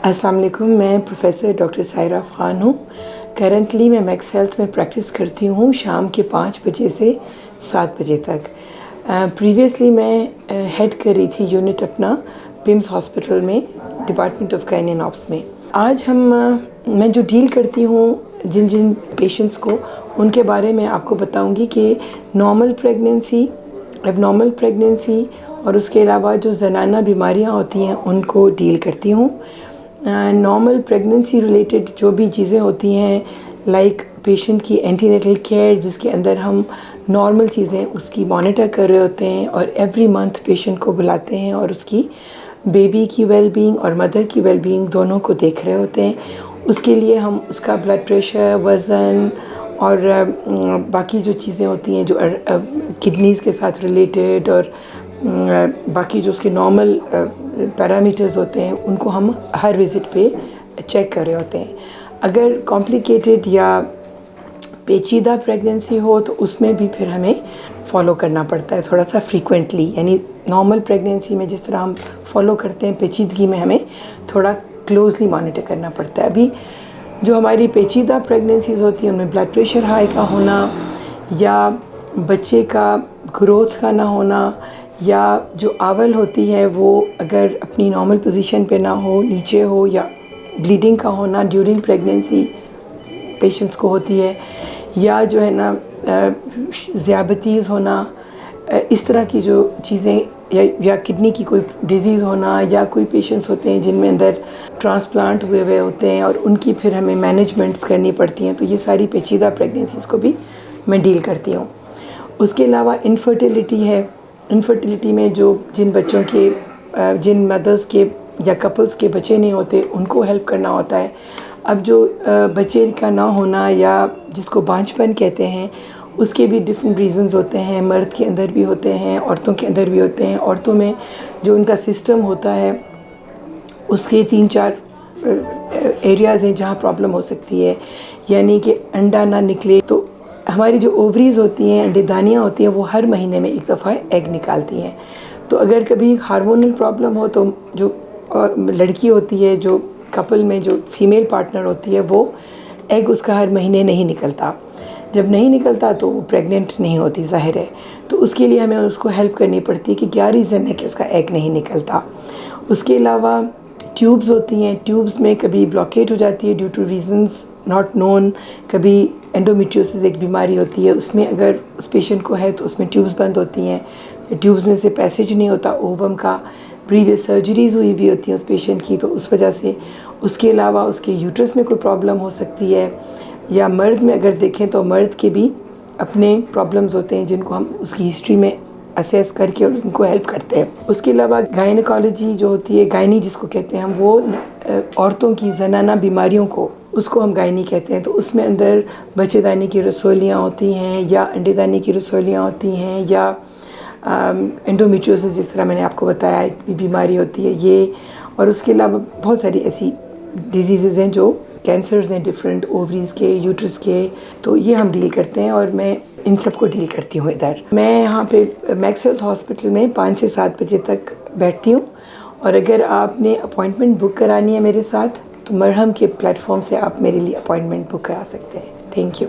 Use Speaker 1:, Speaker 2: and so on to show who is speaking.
Speaker 1: अस्सलाम वालेकुम। मैं प्रोफेसर डॉक्टर सायरा ख़ान हूँ। करंटली मैं मैक्स हेल्थ में प्रैक्टिस करती हूँ शाम के 5 बजे से 7 बजे तक। प्रीवियसली मैं हेड कर रही थी यूनिट अपना पिम्स हॉस्पिटल में, department of gynae and ops में। आज मैं जो डील करती हूँ जिन जिन पेशेंट्स को, उनके बारे में आपको बताऊँगी कि नॉर्मल प्रेगनेंसी, एबनॉर्मल प्रेगनेंसी और उसके अलावा जो ज़नाना बीमारियाँ होती हैं उनको डील करती हूँ। नॉर्मल प्रेगनेंसी रिलेटेड जो भी चीज़ें होती हैं, लाइक पेशेंट की एंटीनेटल केयर, जिसके अंदर हम नॉर्मल चीज़ें उसकी मॉनिटर कर रहे होते हैं और एवरी मंथ पेशेंट को बुलाते हैं और उसकी बेबी की वेलबींग और मदर की वेलबींग दोनों को देख रहे होते हैं। उसके लिए हम उसका ब्लड प्रेशर, वज़न और बाकी जो चीज़ें होती हैं जो किडनीज़ के साथ रिलेटेड और बाकी जो उसके नॉर्मल पैरामीटर्स होते हैं उनको हम हर विज़िट पे चेक कर रहे होते हैं। अगर कॉम्प्लिकेटेड या पेचीदा प्रेगनेंसी हो तो उसमें भी फिर हमें फॉलो करना पड़ता है थोड़ा सा फ्रीक्वेंटली। यानी नॉर्मल प्रेगनेंसी में जिस तरह हम फॉलो करते हैं, पेचीदगी में हमें थोड़ा क्लोजली मॉनिटर करना पड़ता है। अभी जो हमारी पेचीदा प्रेगनेंसीज़ होती हैं उनमें ब्लड प्रेशर हाई का होना या बच्चे का ग्रोथ का ना होना, या जो आवल होती है वो अगर अपनी नॉर्मल पोजीशन पे ना हो, नीचे हो, या ब्लीडिंग का होना ड्यूरिंग प्रेगनेंसी पेशेंट्स को होती है, या जो है ना ज़ियाबतीज़ होना, इस तरह की जो चीज़ें, या किडनी की कोई डिज़ीज़ होना, या कोई पेशेंट्स होते हैं जिनमें अंदर ट्रांसप्लांट हुए होते हैं और उनकी फिर हमें मैनेजमेंट्स करनी पड़ती हैं। तो ये सारी पेचीदा प्रेगनेंसीज़ को भी मैं डील करती हूँ। उसके अलावा इनफर्टिलिटी है। इनफर्टिलिटी में जिन बच्चों के, जिन मदर्स के या कपल्स के बच्चे नहीं होते, उनको हेल्प करना होता है। अब जो बच्चे का ना होना या जिसको बांझपन कहते हैं, उसके भी डिफरेंट रीज़न्स होते हैं। मर्द के अंदर भी होते हैं, औरतों के अंदर भी होते हैं। औरतों में जो उनका सिस्टम होता है उसके 3-4 एरियाज़ हैं जहाँ प्रॉब्लम हो सकती है। यानी कि अंडा ना निकले, तो हमारी जो ओवरीज़ होती हैं, अंडेदानियाँ होती हैं, वो हर महीने में एक दफ़ा एग निकालती हैं। तो अगर कभी हार्मोनल प्रॉब्लम हो तो जो लड़की होती है, जो कपल में जो फीमेल पार्टनर होती है, वो एग उसका हर महीने नहीं निकलता। जब नहीं निकलता तो वो प्रेग्नेंट नहीं होती, ज़ाहिर है। तो उसके लिए हमें उसको हेल्प करनी पड़ती है कि क्या रीज़न है कि उसका एग नहीं निकलता। उसके अलावा ट्यूब्स होती हैं। ट्यूब्स में कभी ब्लॉकेट हो जाती है due to reasons not known. कभी एंडोमेट्रियोसिस एक बीमारी होती है, उसमें अगर उस पेशेंट को है तो उसमें ट्यूब्स बंद होती हैं, ट्यूब्स में से पैसेज नहीं होता ओवम का। प्रीवियस सर्जरीज़ हुई भी होती हैं उस पेशेंट की, तो उस वजह से। उसके अलावा उसके यूट्रस में कोई प्रॉब्लम हो सकती है, या मर्द में अगर देखें तो मर्द के भी अपने प्रॉब्लम्स होते हैं जिनको हम उसकी हिस्ट्री में असेस करके और उनको हेल्प करते हैं। उसके अलावा गायनेकोलॉजी जो होती है, गायनी जिसको कहते हैं हम, वो औरतों की ज़नाना बीमारियों को, उसको हम गायनी कहते हैं। तो उसमें अंदर बच्चेदानी की रसोलियाँ होती हैं, या अंडेदानी की रसोलियाँ होती हैं, या एंडोमेट्रियोसिस जिस तरह मैंने आपको बताया एक बीमारी होती है ये। और उसके अलावा बहुत सारी ऐसी डिजीज़ हैं जो कैंसर्स हैं डिफरेंट, ओवरीज़ के, यूट्रस के। तो ये हम डील करते हैं और मैं इन सब को डील करती हूँ इधर। मैं यहाँ पे मैक्स हेल्थ हॉस्पिटल में 5 से 7 बजे तक बैठती हूँ। और अगर आपने अपॉइंटमेंट बुक करानी है मेरे साथ, तो मरहम के प्लेटफॉर्म से आप मेरे लिए अपॉइंटमेंट बुक करा सकते हैं। Thank you.